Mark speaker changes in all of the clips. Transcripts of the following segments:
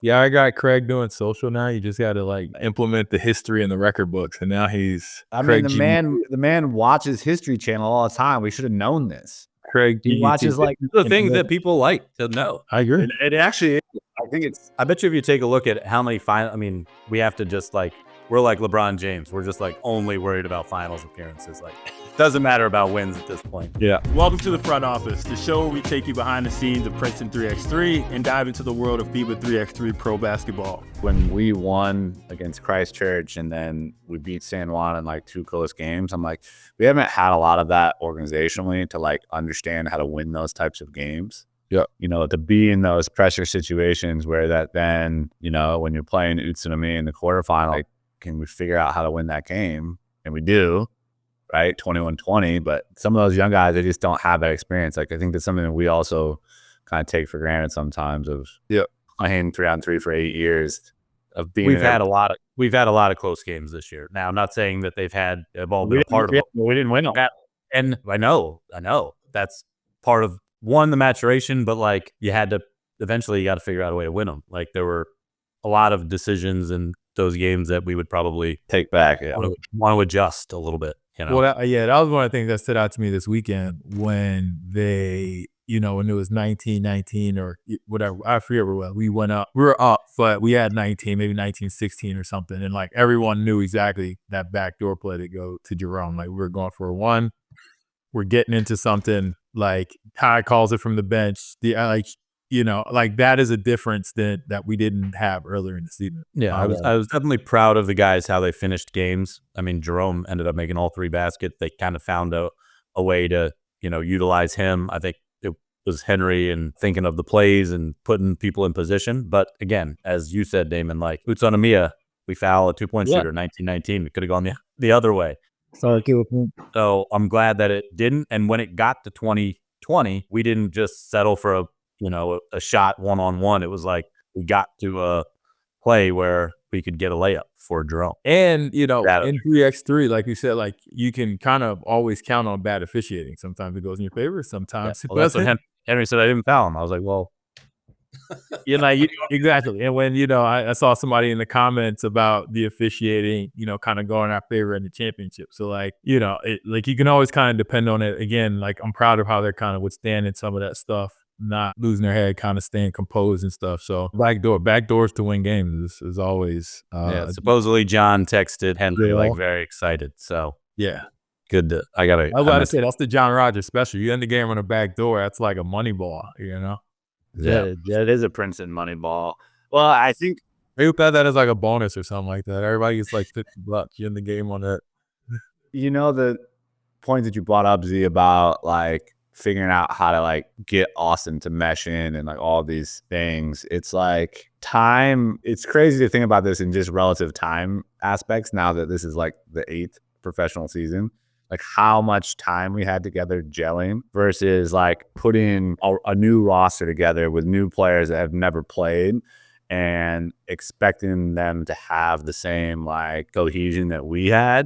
Speaker 1: Yeah, I got Craig doing social now. You just got to like implement the history in the record books, and now he's
Speaker 2: I mean,
Speaker 1: Craig
Speaker 2: the
Speaker 1: GBT.
Speaker 2: man watches History Channel all the time. We should have known this.
Speaker 1: Craig
Speaker 2: He
Speaker 1: GBT.
Speaker 2: watches like
Speaker 3: The things that people like to know.
Speaker 1: I agree.
Speaker 3: It actually, I think it's. I bet you if you take a look at how many final, I mean, we have to just like we're like LeBron James. We're just like only worried about finals appearances. Like, doesn't matter about wins at this point.
Speaker 1: Yeah.
Speaker 4: Welcome to the Front Office, the show where we take you behind the scenes of Princeton 3x3 and dive into the world of FIBA 3x3 pro basketball.
Speaker 2: when we won against Christchurch and then we beat San Juan in like 2 close games, I'm like, we haven't had a lot of that organizationally to like understand how to win those types of games.
Speaker 1: Yeah.
Speaker 2: You know, to be in those pressure situations where that then, you know, when you're playing Utsunami in the quarterfinal, like, can we figure out how to win that game? And we do, right? 21-20. But some of those young guys, they just don't have that experience. Like, I think that's something that we also kind of take for granted sometimes of playing 3-on-3 for 8 years of being.
Speaker 3: We've had a lot of close games this year. Now, I'm not saying that they've all been a part of it.
Speaker 2: We didn't win them.
Speaker 3: And I know that's part of the maturation, but like you got to figure out a way to win them. Like there were a lot of decisions in those games that we would probably
Speaker 2: Take back. Yeah.
Speaker 3: want to adjust a little bit. You know,
Speaker 1: Well, that was one of the things that stood out to me this weekend when they, when it was 19-19 or whatever. I forget where we went up. We were up, but we had 19, maybe 19-16 or something. And like everyone knew exactly that backdoor play to go to Jerome. Like we were going for a one. We're getting into something like Ty calls it from the bench. That is a difference that we didn't have earlier in the season.
Speaker 3: yeah, I was definitely proud of the guys how they finished games. I mean, Jerome ended up making all 3 baskets. They kind of found a way to utilize him. I think it was Henry and thinking of the plays and putting people in position. But again, as you said, Damon, like Utsunamiya, we foul a 2-point shooter, 19-19. We could have gone the other way. So I'm glad that it didn't. And when it got to 2020, we didn't just settle for a shot one-on-one. It was like we got to a play where we could get a layup for Jerome.
Speaker 1: And, in 3x3, like you said, like you can kind of always count on bad officiating. Sometimes it goes in your favor. Sometimes it
Speaker 3: that's
Speaker 1: doesn't.
Speaker 3: what Henry said. I didn't foul him. I was like, well,
Speaker 1: Exactly. And when, I saw somebody in the comments about the officiating, kind of going our favor in the championship. So like, you can always kind of depend on it. Again, like I'm proud of how they're kind of withstanding some of that stuff, not losing their head, kind of staying composed and stuff. So backdoors to win games is always.
Speaker 3: Supposedly John texted Henry like very excited. So
Speaker 1: yeah.
Speaker 3: Good. I was
Speaker 1: about to say that's the John Rogers special. You end the game on a back door. That's like a money ball,
Speaker 2: Yeah, it is a Princeton money ball. Well, I think
Speaker 1: maybe thought that as like a bonus or something like that. Everybody gets like $50. You end the game on that.
Speaker 2: The point that you brought up, Z, about like figuring out how to like get Austin to mesh in and like all these things. It's like time. It's crazy to think about this in just relative time aspects now that this is like the 8th professional season. Like how much time we had together gelling versus like putting a new roster together with new players that have never played and expecting them to have the same like cohesion that we had.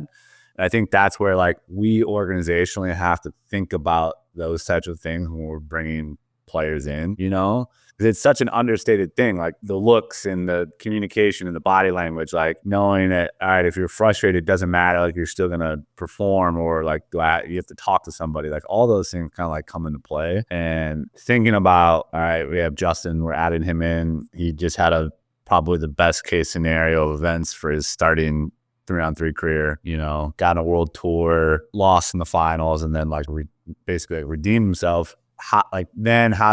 Speaker 2: And I think that's where like we organizationally have to think about those types of things when we're bringing players in, because it's such an understated thing, like the looks and the communication and the body language, like knowing that, all right, if you're frustrated, it doesn't matter, like you're still going to perform, or like you have to talk to somebody, like all those things kind of like come into play. And thinking about, all right, we have Justin, we're adding him in. He just had probably the best case scenario of events for his starting 3-on-3 career, got on a world tour, lost in the finals, and then like basically redeemed himself. How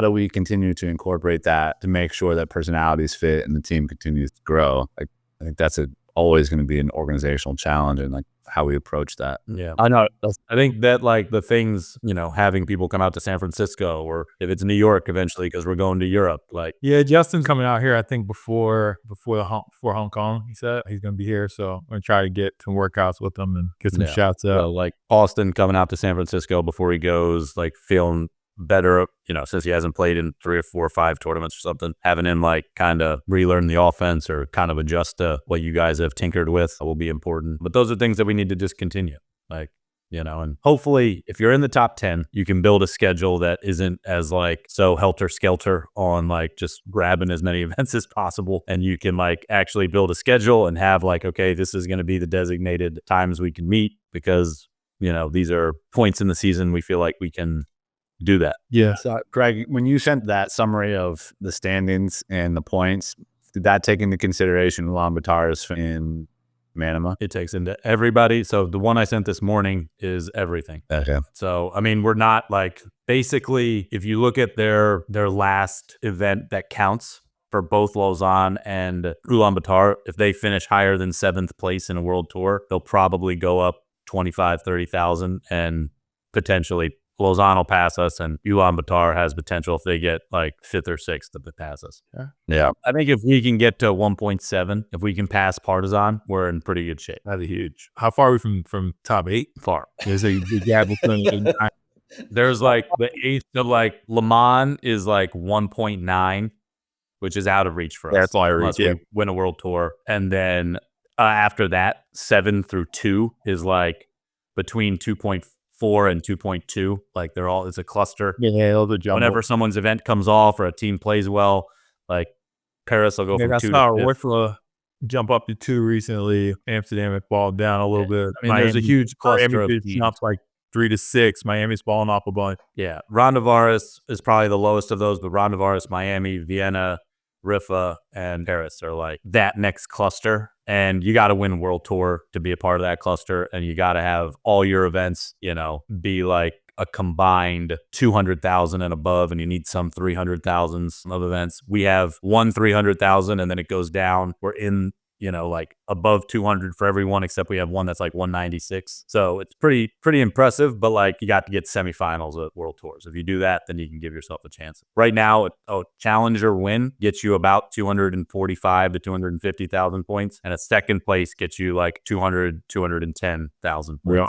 Speaker 2: do we continue to incorporate that to make sure that personalities fit and the team continues to grow? Like, I think that's always going to be an organizational challenge, and like how we approach that.
Speaker 3: Yeah, I know. I think that like the things, having people come out to San Francisco, or if it's New York eventually because we're going to Europe. Like,
Speaker 1: yeah, Justin's coming out here. I think before Hong Kong, he said he's going to be here. So I'm going to try to get some workouts with him and get some shots out.
Speaker 3: So like Austin coming out to San Francisco before he goes, like feeling better, since he hasn't played in 3 or 4 or 5 tournaments or something, having him like kind of relearn the offense or kind of adjust to what you guys have tinkered with will be important. But those are things that we need to just continue. Like And hopefully if you're in the top 10, you can build a schedule that isn't as like so helter skelter on like just grabbing as many events as possible. And you can like actually build a schedule and have like, okay, this is going to be the designated times we can meet because, these are points in the season we feel like we can do that.
Speaker 1: Yeah.
Speaker 2: So, Craig, when you sent that summary of the standings and the points, did that take into consideration Ulaanbaatar's in Manama?
Speaker 3: It takes into everybody. So the one I sent this morning is everything.
Speaker 2: Okay.
Speaker 3: So, I mean, we're not like basically, if you look at their last event that counts for both Lausanne and Ulaanbaatar, if they finish higher than 7th place in a world tour, they'll probably go up 25, 30,000 and potentially Lausanne will pass us, and Ulaanbaatar has potential if they get like 5th or 6th to pass us.
Speaker 2: Yeah.
Speaker 3: I think if we can get to 1.7, if we can pass Partizan, we're in pretty good shape.
Speaker 1: That's huge. How far are we from top 8?
Speaker 3: Far.
Speaker 1: There's a big gap between.
Speaker 3: There's like the 8th of like Le Mans is like 1.9, which is out of reach for us.
Speaker 1: That's all I reach.
Speaker 3: Unless we win a world tour. And then after that, 7 through 2 is like between 2.4 and 2.2. Like it's a cluster.
Speaker 1: Yeah, those are jumbo.
Speaker 3: Whenever someone's event comes off or a team plays well, like Paris will go from 2 to 5.
Speaker 1: Wifla jump up to 2 recently. Amsterdam had fallen down a little bit.
Speaker 3: I mean, there's a huge cluster of teams.
Speaker 1: Jumped like 3 to 6. Miami's falling off a bunch.
Speaker 3: Yeah. Rondavaris is probably the lowest of those, but Rondavaris, Miami, Vienna, Rifa, and Paris are like that next cluster. And you got to win World Tour to be a part of that cluster. And you got to have all your events, be like a combined 200,000 and above. And you need some 300,000 of events. We have one 300,000 and then it goes down. We're in, like above 200 for everyone, except we have one that's like 196. So it's pretty impressive, but like you got to get semifinals at World Tours. If you do that, then you can give yourself a chance. Right now, a challenger win gets you about 245 to 250,000 points, and a second place gets you like 200, 210,000 points.
Speaker 1: Yeah.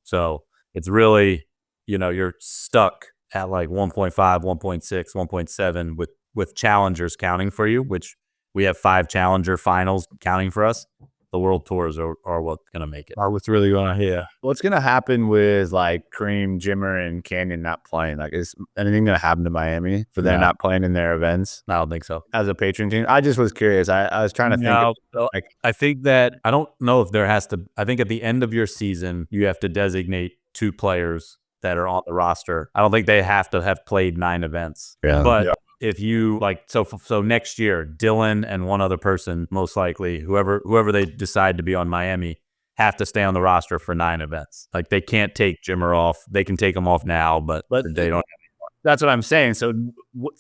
Speaker 3: So it's really, you're stuck at like 1.5, 1.6, 1.7 with challengers counting for you, which we have 5 challenger finals counting for us. The world tours are what's going to make it.
Speaker 1: Are what's really going on here.
Speaker 2: What's going to happen with like Cream, Jimmer, and Canyon not playing? Like, is anything going to happen to Miami for them not playing in their events?
Speaker 3: I don't think so.
Speaker 2: As a patron team? I just was curious. I was trying to think.
Speaker 3: I think that, I don't know if there has to, I think at the end of your season, you have to designate 2 players that are on the roster. I don't think they have to have played 9 events.
Speaker 2: Yeah.
Speaker 3: But if you like, so next year, Dylan and one other person, most likely, whoever they decide to be on Miami, have to stay on the roster for 9 events. Like they can't take Jimmer off. They can take him off now, but they don't.
Speaker 2: That's what I'm saying. So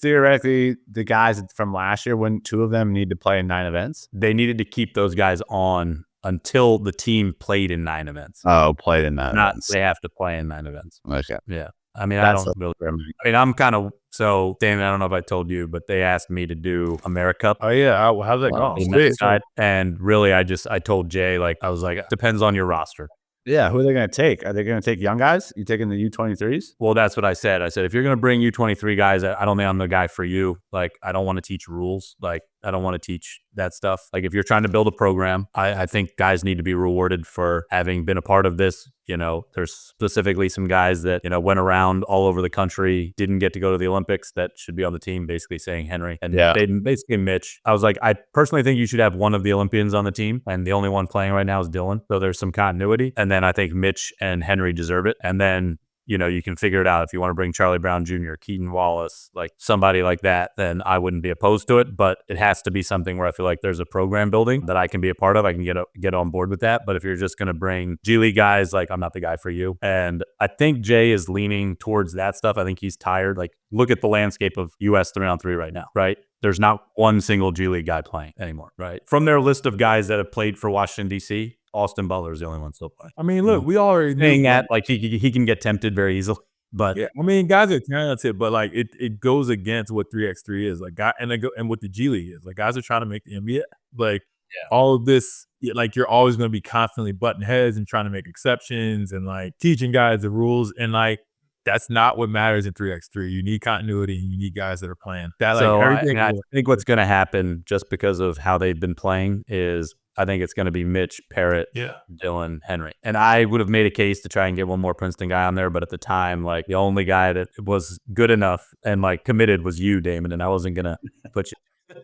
Speaker 2: theoretically, the guys from last year, wouldn't 2 of them need to play in 9 events?
Speaker 3: They needed to keep those guys on until the team played in 9 events.
Speaker 2: Oh, played in 9 events.
Speaker 3: They have to play in 9 events.
Speaker 2: Okay.
Speaker 3: Yeah. I mean, I'm kind of, so Damon, I don't know if I told you, but they asked me to do AmeriCup.
Speaker 1: Oh yeah. How's that going?
Speaker 3: And really, I told Jay, like, I was like, depends on your roster.
Speaker 2: Yeah, who are they going to take? Are they going to take young guys? You taking the U23s?
Speaker 3: Well, that's what I said. I said, if you're going to bring U23 guys, I don't think I'm the guy for you. Like, I don't want to teach rules. Like, I don't want to teach that stuff. Like, if you're trying to build a program, I think guys need to be rewarded for having been a part of this. There's specifically some guys that, went around all over the country, didn't get to go to the Olympics that should be on the team, basically saying Henry. And basically Mitch. I was like, I personally think you should have one of the Olympians on the team. And the only one playing right now is Dylan. So there's some continuity. And then I think Mitch and Henry deserve it. And then you can figure it out. If you want to bring Charlie Brown Jr., Keaton Wallace, like somebody like that, then I wouldn't be opposed to it. But it has to be something where I feel like there's a program building that I can be a part of. I can get on board with that. But if you're just going to bring G League guys, like I'm not the guy for you. And I think Jay is leaning towards that stuff. I think he's tired. Like look at the landscape of US 3-on-3 right now, right? There's not one single G League guy playing anymore, right? From their list of guys that have played for Washington, D.C., Austin Butler is the only one still playing.
Speaker 1: I mean, look, we already
Speaker 3: saying that like he can get tempted very easily. But
Speaker 1: yeah, I mean, guys are talented, but like it goes against what 3x3 is. Like and what the G League is. Like guys are trying to make the NBA. Like all of this, like you're always going to be constantly butting heads and trying to make exceptions and like teaching guys the rules. And like that's not what matters in 3x3. You need continuity and you need guys that are playing. That like
Speaker 3: so
Speaker 1: everything.
Speaker 3: I think what's going to happen just because of how they've been playing is I think it's going to be Mitch, Parrott,
Speaker 1: Yeah.
Speaker 3: Dylan, Henry. And I would have made a case to try and get one more Princeton guy on there, but at the time, like the only guy that was good enough and like committed was you, Damon, and I wasn't going to put you.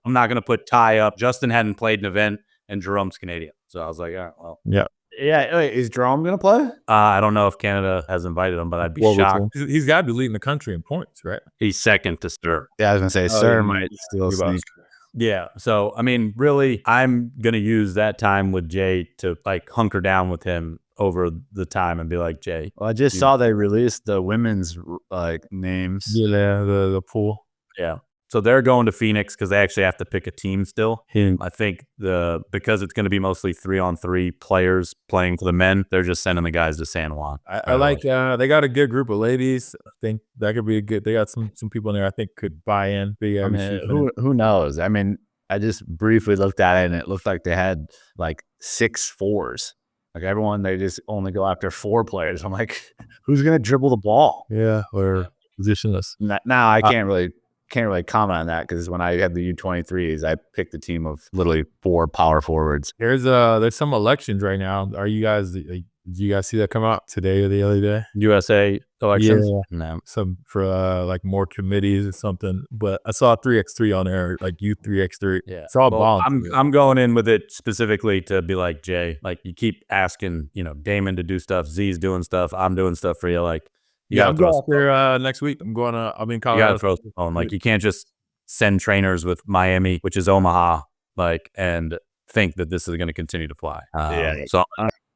Speaker 3: I'm not going to put Ty up. Justin hadn't played an event, and Jerome's Canadian. So I was like, all right, well.
Speaker 1: Yeah.
Speaker 2: Yeah, wait, is Jerome gonna play?
Speaker 3: I don't know if Canada has invited him, but I'd be shocked.
Speaker 1: He's got to be leading the country in points, right?
Speaker 3: He's second to Sir.
Speaker 2: Yeah, I was gonna say Sir might still sneak.
Speaker 3: Yeah. So, I mean, really, I'm going to use that time with Jay to like hunker down with him over the time and be like, Jay.
Speaker 2: Well, I just saw they released the women's like names.
Speaker 1: Yeah, the pool.
Speaker 3: Yeah. So they're going to Phoenix because they actually have to pick a team still. I think because it's going to be mostly 3-on-3 players playing for the men, they're just sending the guys to San Juan.
Speaker 1: I like they got a good group of ladies. I think that could be a good. They got some people in there I think could buy in.
Speaker 2: I mean, who knows? I mean, I just briefly looked at it and it looked like they had like 6 4s. Like everyone, they just only go after 4 players. I'm like, who's gonna dribble the ball?
Speaker 1: Yeah, or positionless.
Speaker 2: Now I can't really comment on that because when I had the U23s, I picked a team of literally 4 power forwards.
Speaker 1: There's some elections right now. Are you guys? Did you guys see that come out today or the other day?
Speaker 3: USA elections?
Speaker 1: Yeah.
Speaker 3: No.
Speaker 1: Some for like more committees or something. But I saw 3x3 on there, like U3x3.
Speaker 3: Yeah.
Speaker 1: It's all volunteer.
Speaker 3: I'm going in with it specifically to be like, Jay, like you keep asking, Damon to do stuff, Z's doing stuff, I'm doing stuff for you. Like,
Speaker 1: I'm going out there next week. I'll be in Colorado.
Speaker 3: You gotta throw the phone. Like you can't just send trainers with Miami, which is Omaha, like, and think that this is going to continue to fly. So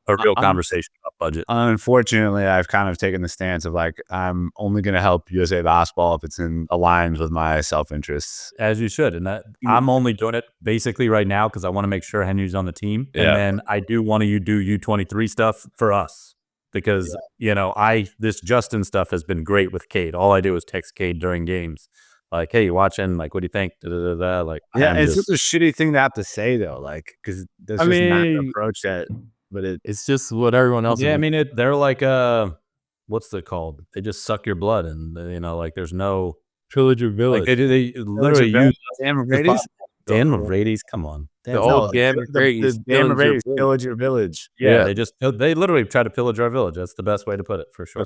Speaker 3: a real conversation about budget.
Speaker 2: Unfortunately, I've kind of taken the stance of like, I'm only going to help USA basketball if it's in aligns with my self-interests.
Speaker 3: As you should. And that I'm only doing it basically right now because I want to make sure Henry's on the team. Yeah. And then I do want to do U23 stuff for us. Because, this Justin stuff has been great with Cade. All I do is text Cade during games. Like, hey, you watching? Like, what do you think? Like,
Speaker 2: yeah, it's just a shitty thing to have to say, though. Like, because that's just not the approach that, but it's
Speaker 1: just what everyone else
Speaker 3: I mean, they're like, what's it called? They just suck your blood. And, like, there's no.
Speaker 1: Trilogy Village.
Speaker 3: Like, they literally use. Dan Rady's, come on.
Speaker 1: The old Dan Rady's
Speaker 2: Pillager Village.
Speaker 3: Yeah, they literally try to pillage our village. That's the best way to put it, for sure.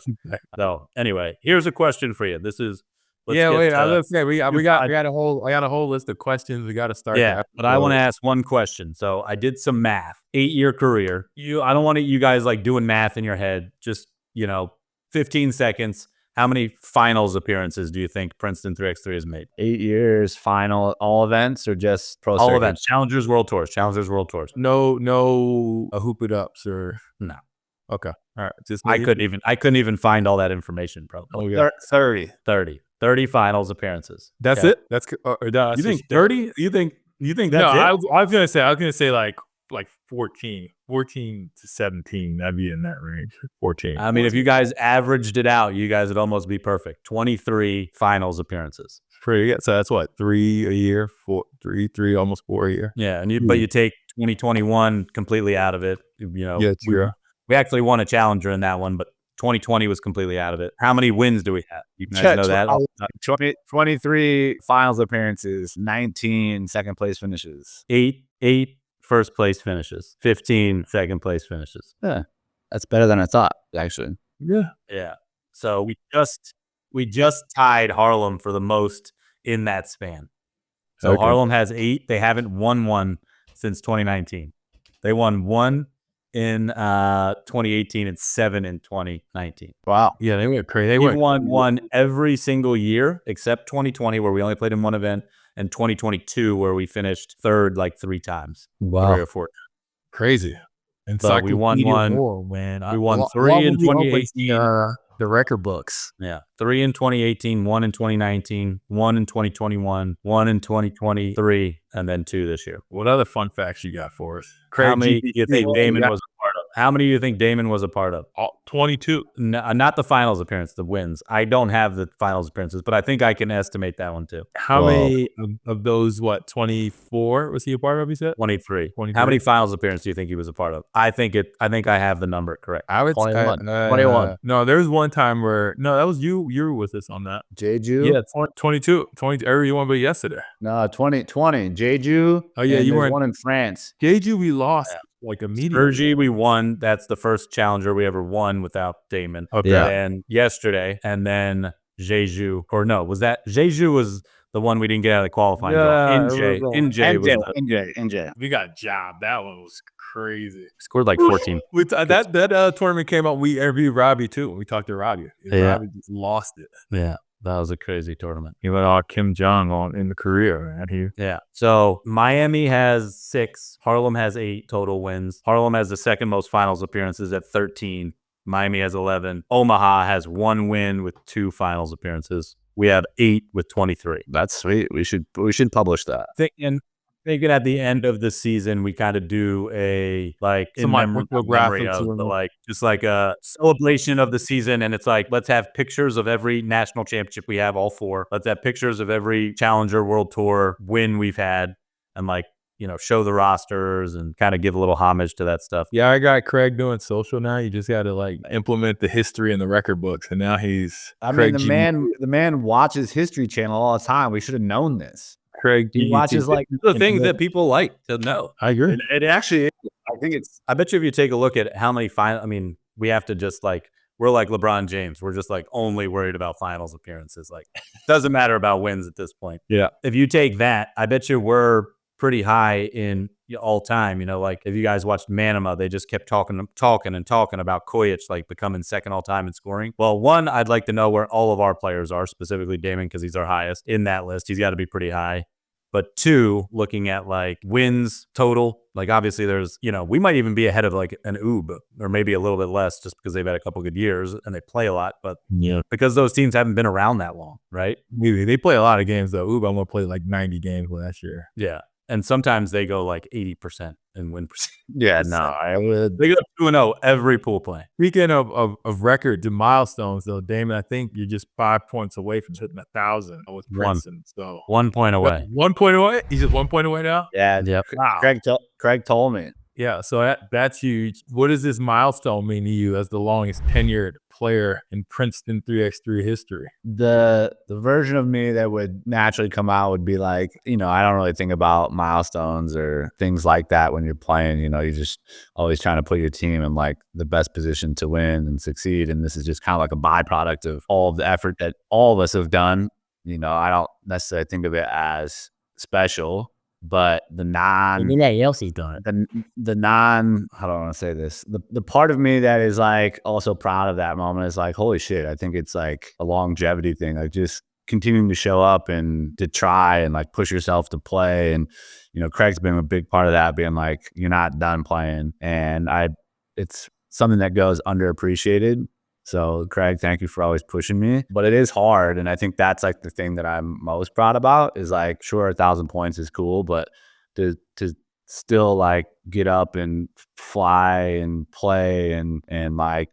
Speaker 3: So anyway, here's a question for you. This is
Speaker 1: I got a whole list of questions. We got to start.
Speaker 3: Yeah, but I want to ask one question. So I did some math. 8-year career. I don't want you guys like doing math in your head. Just 15 seconds. How many finals appearances do you think Princeton 3x3 has made?
Speaker 2: 8 years, final, all events, or just pro circuit?
Speaker 3: All events. Challengers, World Tours.
Speaker 1: No hoop it ups or
Speaker 3: no.
Speaker 1: Okay. All right.
Speaker 3: I couldn't even find all that information, probably. 30 finals appearances.
Speaker 1: That's it? That's
Speaker 3: you think 30? You think that's it?
Speaker 1: I was gonna say like 14 to 17. That'd be in that range. 14.
Speaker 3: I mean, if you guys averaged it out, you guys would almost be perfect. 23 finals appearances.
Speaker 1: Pretty good. So that's what, 3 a year, 3, almost 4 a year.
Speaker 3: Yeah, but you take 2021 completely out of it.
Speaker 1: Yeah, true.
Speaker 3: We actually won a challenger in that one, but 2020 was completely out of it. How many wins do we have? You guys know that?
Speaker 2: 23 finals appearances, 19 second place finishes.
Speaker 3: 8 first place finishes, 15 second place finishes.
Speaker 2: Yeah, that's better than I thought, actually.
Speaker 3: Yeah. So we just tied Harlem for the most in that span. So okay. Harlem has 8. They haven't won one since 2019. They won 1 in 2018 and 7 in 2019.
Speaker 2: Wow.
Speaker 1: Yeah, they went crazy.
Speaker 3: They won one every single year except 2020, where we only played in one event, and 2022, where we finished third like 3 times.
Speaker 1: Wow.
Speaker 3: 3 or 4 times.
Speaker 1: Crazy.
Speaker 3: And so we won one. We won 3 in 2018.
Speaker 1: The record books.
Speaker 3: Yeah. 3 in 2018, 1 in 2019, 1 in 2021, 1 in 2023, and then 2 this year.
Speaker 1: What other fun facts you got for us?
Speaker 3: How many do you think Damon was a part of? How many do you think Damon was a part of?
Speaker 1: 22.
Speaker 3: No, not the finals appearance, the wins. I don't have the finals appearances, but I think I can estimate that one too.
Speaker 1: How many of those, 24 was he a part of, you said?
Speaker 3: 23.
Speaker 1: 23.
Speaker 3: How many finals appearances do you think he was a part of? I think I have the number correct.
Speaker 1: I would
Speaker 2: 21.
Speaker 1: say
Speaker 2: 21.
Speaker 1: No, there was one time where that was you. You were with us on that.
Speaker 2: Jeju?
Speaker 1: Yeah, 22. 20. Everyone but yesterday.
Speaker 2: No, 2020. Jeju.
Speaker 1: Oh yeah,
Speaker 2: and
Speaker 1: you
Speaker 2: there's
Speaker 1: weren't.
Speaker 2: one in France.
Speaker 1: Jeju, we lost like immediately.
Speaker 3: Sergi, we won. That's the first challenger we ever won without Damon.
Speaker 1: Okay.
Speaker 2: Yeah.
Speaker 3: And yesterday, and then Jeju, or no, was that Jeju was the one we didn't get out of the qualifying draw.
Speaker 2: NJ.
Speaker 1: We got jobbed. That one was crazy.
Speaker 3: Scored like 14.
Speaker 1: That tournament came out. We interviewed Robbie too. We talked to Robbie.
Speaker 3: Yeah.
Speaker 1: Robbie just lost it.
Speaker 3: Yeah, that was a crazy tournament.
Speaker 1: He went all Kim Jong on in the career, man.
Speaker 3: Yeah. So Miami has 6. Harlem has 8 total wins. Harlem has the second most finals appearances at 13. Miami has 11. Omaha has 1 win with 2 finals appearances. We have 8 with 23.
Speaker 2: That's sweet. We should publish that.
Speaker 3: Thinking at the end of the season, we kind of do a memory of just like a celebration of the season. And it's like, let's have pictures of every national championship we have, all 4. Let's have pictures of every Challenger World Tour win we've had, and show the rosters and kind of give a little homage to that stuff.
Speaker 1: Yeah, I got Craig doing social now. You just got to implement the history in the record books, and now he's.
Speaker 2: The man watches History Channel all the time. We should have known this.
Speaker 1: Craig,
Speaker 2: he watches
Speaker 3: the things that people like to know.
Speaker 1: I agree.
Speaker 2: It actually is. I think it's.
Speaker 3: I bet you if you take a look at how many we have to just we're like LeBron James. We're just only worried about finals appearances. Doesn't matter about wins at this point.
Speaker 1: Yeah.
Speaker 3: If you take that, I bet you we're pretty high in all time. If you guys watched Manama, they just kept talking about Kojic becoming second all time in scoring. Well, one, I'd like to know where all of our players are, specifically Damon, because he's our highest in that list. He's got to be pretty high. But 2, looking at wins total, obviously there's, we might even be ahead of an Oob, or maybe a little bit less, just because they've had a couple good years and they play a lot. But because those teams haven't been around that long, right?
Speaker 1: Maybe they play a lot of games though. Oob, I'm gonna play 90 games last year.
Speaker 3: Yeah. And sometimes they go 80% in win percent.
Speaker 2: Yeah, no, I would.
Speaker 3: They go 2-0 every pool play.
Speaker 1: Speaking of record to milestones, though, Damon, I think you're just 5 points away from hitting 1,000 with Princeton. So
Speaker 3: 1 point away.
Speaker 1: 1 point away. He's just 1 point away now.
Speaker 2: Yeah.
Speaker 3: Yep.
Speaker 1: Wow.
Speaker 2: Craig told me.
Speaker 1: Yeah. So that's huge. What does this milestone mean to you as the longest tenured player in Princeton 3x3 history?
Speaker 2: The version of me that would naturally come out would be I don't really think about milestones or things like that when you're playing. You're just always trying to put your team in the best position to win and succeed. And this is just kind of a byproduct of all of the effort that all of us have done. I don't necessarily think of it as special. But the non,
Speaker 5: else he's done.
Speaker 2: The non, how do I want to say this? The part of me that is also proud of that moment is holy shit. I think it's a longevity thing. Just continuing to show up and to try and push yourself to play. And, Craig's been a big part of that, being you're not done playing. And it's something that goes underappreciated. So Craig, thank you for always pushing me, but it is hard. And I think that's the thing that I'm most proud about is sure, 1,000 points is cool, but to still get up and fly and play and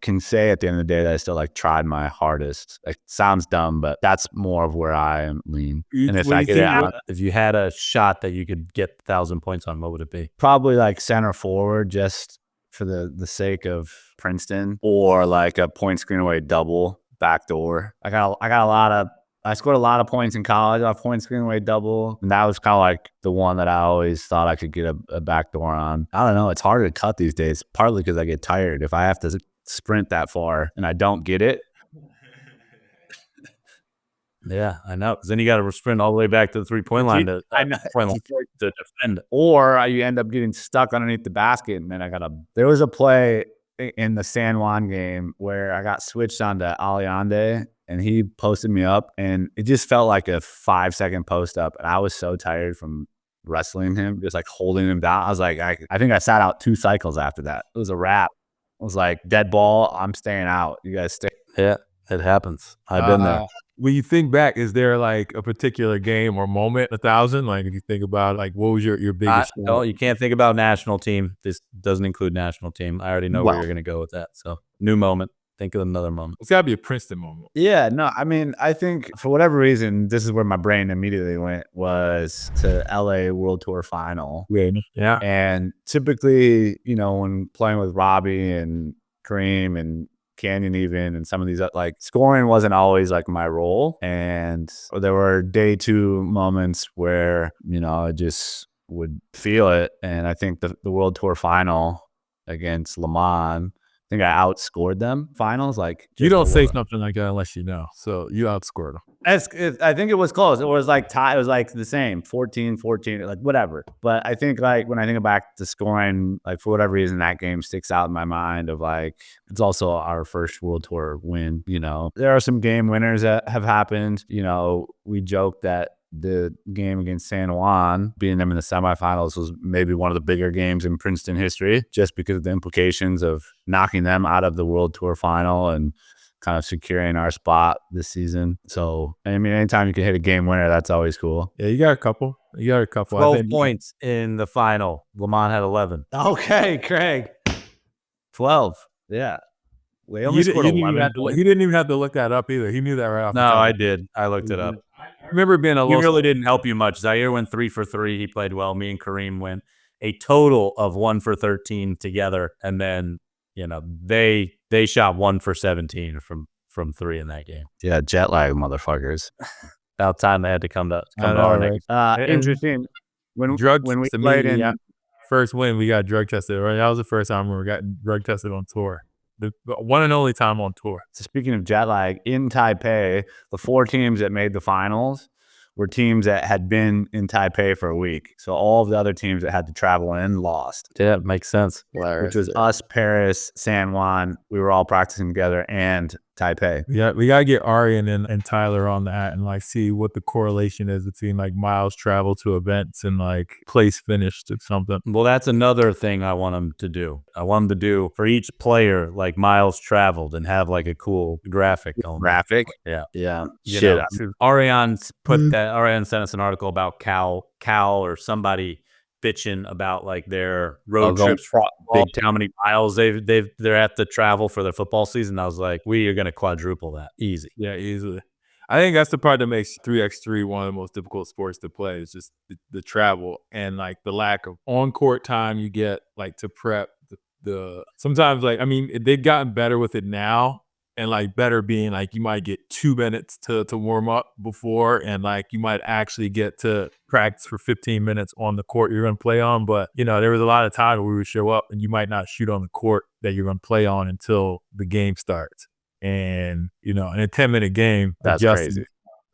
Speaker 2: can say at the end of the day that I still tried my hardest. Sounds dumb, but that's more of where I am lean. And
Speaker 3: if you had a shot that you could get 1,000 points on, what would it be?
Speaker 2: Probably center forward, just for the sake of Princeton, or a point screen away double backdoor. I scored a lot of points in college off point screen away double, and that was kind of the one that I always thought I could get a backdoor on. I don't know, it's harder to cut these days, partly because I get tired. If I have to sprint that far and I don't get it.
Speaker 3: Yeah, I know. Because then you got to sprint all the way back to the 3-point line to defend.
Speaker 2: Or you end up getting stuck underneath the basket, and then there was a play in the San Juan game where I got switched onto Aliande, and he posted me up, and it just felt like a 5-second post up, and I was so tired from wrestling him, just holding him down. I was I think I sat out 2 cycles after that. It was a wrap. I was dead ball, I'm staying out. You guys stay.
Speaker 3: Yeah, it happens. I've been there.
Speaker 1: when you think back, is there like a particular game or moment, 1,000? Like if you think about like what was your biggest?
Speaker 3: No, you can't think about national team. This doesn't include national team. I already know where you're going to go with that. So new moment. Think of another moment.
Speaker 1: It's got to be a Princeton moment.
Speaker 2: Yeah, no, I mean, I think for whatever reason, this is where my brain immediately went, was to LA World Tour Final.
Speaker 1: Yeah.
Speaker 2: And typically, you know, when playing with Robbie and Kareem and Canyon even, and some of these, like, scoring wasn't always like my role. And there were day 2 moments where, you know, I just would feel it. And I think the World Tour Final against Le Mans, I think I outscored them finals. Like,
Speaker 1: You don't say something like that unless you know. So you outscored them.
Speaker 2: I think it was close. It was like tie. It was like the same, 14-14, like whatever. But I think, like, when I think back to scoring, like, for whatever reason, that game sticks out in my mind of, like, it's also our first World Tour win. You know, there are some game winners that have happened. You know, we joked that the game against San Juan, beating them in the semifinals, was maybe one of the bigger games in Princeton history, just because of the implications of knocking them out of the World Tour final and kind of securing our spot this season. So, I mean, anytime you can hit a game winner, that's always cool.
Speaker 1: Yeah, you got a couple.
Speaker 3: 12 points in the final. Le Mans had 11.
Speaker 2: Okay, Craig. 12. Yeah. We only
Speaker 1: He
Speaker 2: scored 11.
Speaker 1: didn't even have to look that up either. He knew that right off the
Speaker 3: No,
Speaker 1: top.
Speaker 3: I did. I looked it up.
Speaker 1: I remember being a
Speaker 3: He
Speaker 1: little.
Speaker 3: really didn't help you much. Zaire went 3 for 3. He played well. Me and Kareem went a total of 1 for 13 together. And then, you know, they shot 1 for 17 from 3 in that game.
Speaker 2: Yeah, jet lag, motherfuckers.
Speaker 3: About time they had to come to our neck.
Speaker 2: Interesting. When we
Speaker 1: to
Speaker 2: played
Speaker 1: me,
Speaker 2: in
Speaker 1: first win, we got drug tested. Right, that was the first time we got drug tested on tour. The one and only time on tour.
Speaker 2: So speaking of jet lag, in Taipei, the 4 teams that made the finals were teams that had been in Taipei for a week. So all of the other teams that had to travel in lost.
Speaker 3: Yeah, it makes sense.
Speaker 2: Which was us, Paris, San Juan. We were all practicing together, and Taipei.
Speaker 1: Yeah, we gotta get Arian and Tyler on that and like see what the correlation is between like miles traveled to events and like place finished or something.
Speaker 3: Well, that's another thing I want them to do. I want them to do for each player like miles traveled and have like a cool graphic.
Speaker 2: Graphic?
Speaker 3: Yeah.
Speaker 2: Yeah.
Speaker 3: Shit. Ariane sent us an article about Cal or somebody bitching about like their road trips for how many miles they're at to travel for their football season. I was like, we are going to quadruple that. Easy.
Speaker 1: Yeah, easily. I think that's the part that makes 3x3 one of the most difficult sports to play. Is just the travel and like the lack of on-court time you get like to prep. The sometimes, like, I mean, they've gotten better with it now. And like better being like you might get 2 minutes to warm up before, and like you might actually get to practice for 15 minutes on the court you're going to play on. But, you know, there was a lot of times where we would show up and you might not shoot on the court that you're going to play on until the game starts. And, you know, in a 10-minute game,
Speaker 2: that's crazy.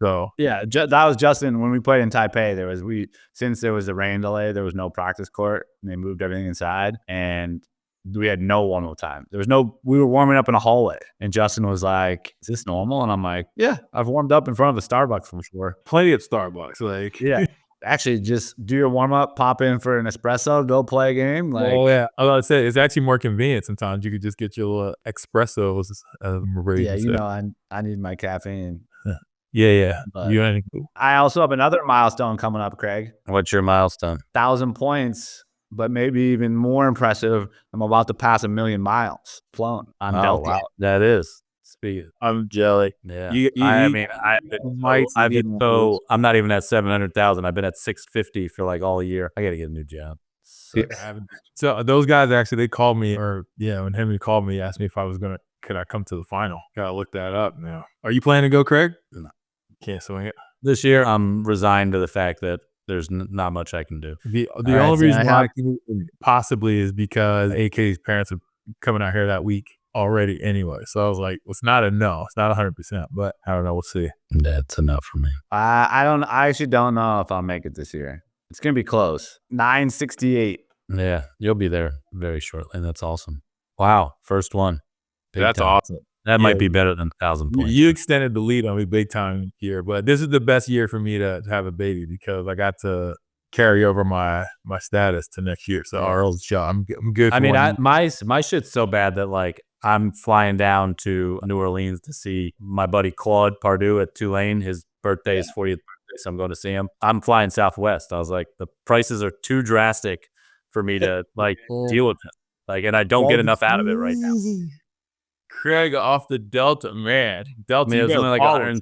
Speaker 1: So
Speaker 2: yeah, that was Justin. When we played in Taipei, since there was a rain delay, there was no practice court, and they moved everything inside, and we had no warm-up time. We were warming up in a hallway, and Justin was like, "Is this normal?" And I'm like, "Yeah, I've warmed up in front of a Starbucks before.
Speaker 1: Plenty of Starbucks, like
Speaker 2: yeah." Actually, just do your warm-up, pop in for an espresso, go play a game. Like,
Speaker 1: oh yeah, I was gonna say it's actually more convenient sometimes. You could just get your little espressos.
Speaker 2: Yeah, you know, I need my caffeine.
Speaker 1: Yeah.
Speaker 2: But I also have another milestone coming up, Craig.
Speaker 3: What's your milestone?
Speaker 2: 1,000 points. But maybe even more impressive, I'm about to pass 1 million miles flown on Delta.
Speaker 3: Wow. That is.
Speaker 1: I'm jelly.
Speaker 3: Yeah. I'm not even at 700,000. I've been at 650 for like all year. I got to get a new job.
Speaker 1: So those guys actually, they called me, when Henry called me, asked me if could I come to the final? Gotta look that up now. Are you planning to go, Craig?
Speaker 3: No.
Speaker 1: Can't swing it.
Speaker 3: This year, I'm resigned to the fact that there's not much I can do.
Speaker 1: The only reason why I can possibly is because AK's parents are coming out here that week already anyway. So I was like, it's not a no. It's not 100%, but I don't know. We'll see.
Speaker 3: That's enough for me.
Speaker 2: I actually don't know if I'll make it this year. It's going to be close. 968.
Speaker 3: Yeah, you'll be there very shortly. That's awesome. Wow. First one.
Speaker 1: That's awesome.
Speaker 3: That might be better than 1,000 points.
Speaker 1: You extended the lead on me big time here, but this is the best year for me to have a baby because I got to carry over my status to next year. So Earl's job, I'm good.
Speaker 3: I mean, my shit's so bad that like I'm flying down to New Orleans to see my buddy Claude Pardue at Tulane. His birthday is 40th birthday, so I'm going to see him. I'm flying Southwest. I was like, the prices are too drastic for me to like deal with it. Like, and I don't get enough out of it right now.
Speaker 1: Craig off the Delta, man. Delta,
Speaker 3: I mean, it was only like $110.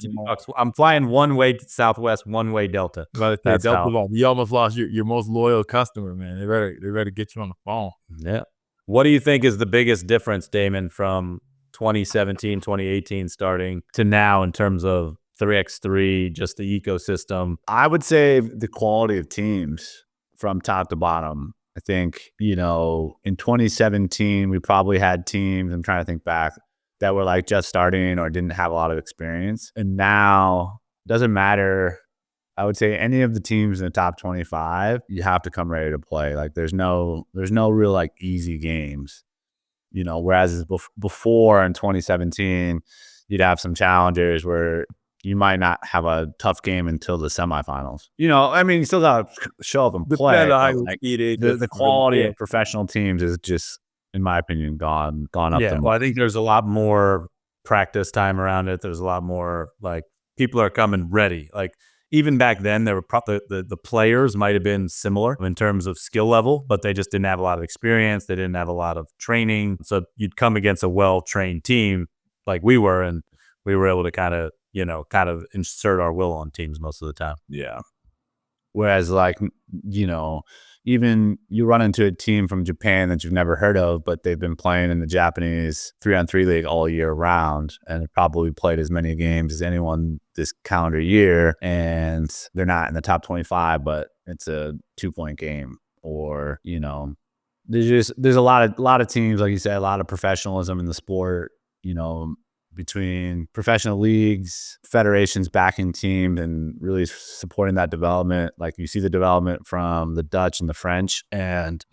Speaker 3: I'm flying one way to Southwest, one way Delta.
Speaker 1: That's Delta. You almost lost your most loyal customer, man. They better get you on the phone.
Speaker 3: Yeah. What do you think is the biggest difference, Damon, from 2017, 2018 starting to now in terms of 3x3, just the ecosystem?
Speaker 2: I would say the quality of teams from top to bottom. I think, in 2017, we probably had teams, I'm trying to think back, that were like just starting or didn't have a lot of experience. And now, doesn't matter. I would say any of the teams in the top 25, you have to come ready to play. Like there's no real like easy games, whereas before in 2017, you'd have some challengers where you might not have a tough game until the semifinals. I mean, you still got to show up and play. Like, the quality of professional teams is just, in my opinion, gone up.
Speaker 3: Yeah, well, I think there's a lot more practice time around it. There's a lot more, like, people are coming ready. Like, even back then, there were probably the players might have been similar in terms of skill level, but they just didn't have a lot of experience. They didn't have a lot of training. So you'd come against a well-trained team like we were, and we were able to kind of insert our will on teams most of the time.
Speaker 2: Yeah. Whereas like, even you run into a team from Japan that you've never heard of, but they've been playing in the Japanese 3-on-3 league all year round and have probably played as many games as anyone this calendar year. And they're not in the top 25, but it's a 2-point game. Or, there's a lot of teams, like you said, a lot of professionalism in the sport, between professional leagues, federations backing teams and really supporting that development. Like you see the development from the Dutch and the French, and,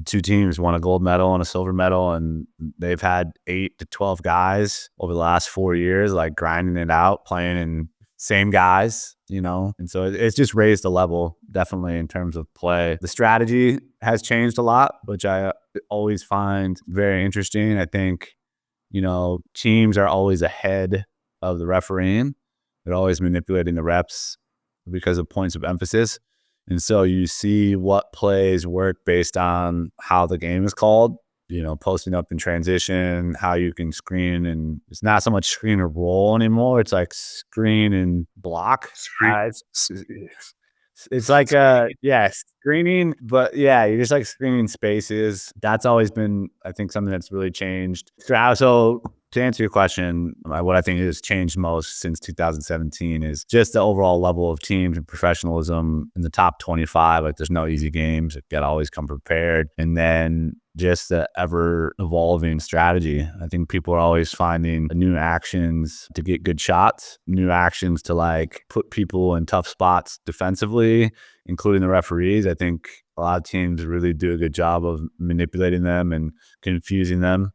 Speaker 2: two teams won a gold medal and a silver medal, and they've had 8 to 12 guys over the last 4 years, like grinding it out, playing in same guys, and so it's just raised the level definitely in terms of play. The strategy has changed a lot, which I always find very interesting. I think, teams are always ahead of the refereeing. They're always manipulating the reps because of points of emphasis. And so you see what plays work based on how the game is called, posting up in transition, how you can screen. And it's not so much screen or roll anymore. It's like screen and block. It's like screening, but yeah, you're just like screening spaces. That's always been, I think, something that's really changed. So to answer your question, what I think has changed most since 2017 is just the overall level of teams and professionalism in the top 25. Like there's no easy games. You gotta always come prepared. And then just the ever evolving strategy. I think people are always finding new actions to get good shots, new actions to like put people in tough spots defensively, including the referees. I think a lot of teams really do a good job of manipulating them and confusing them.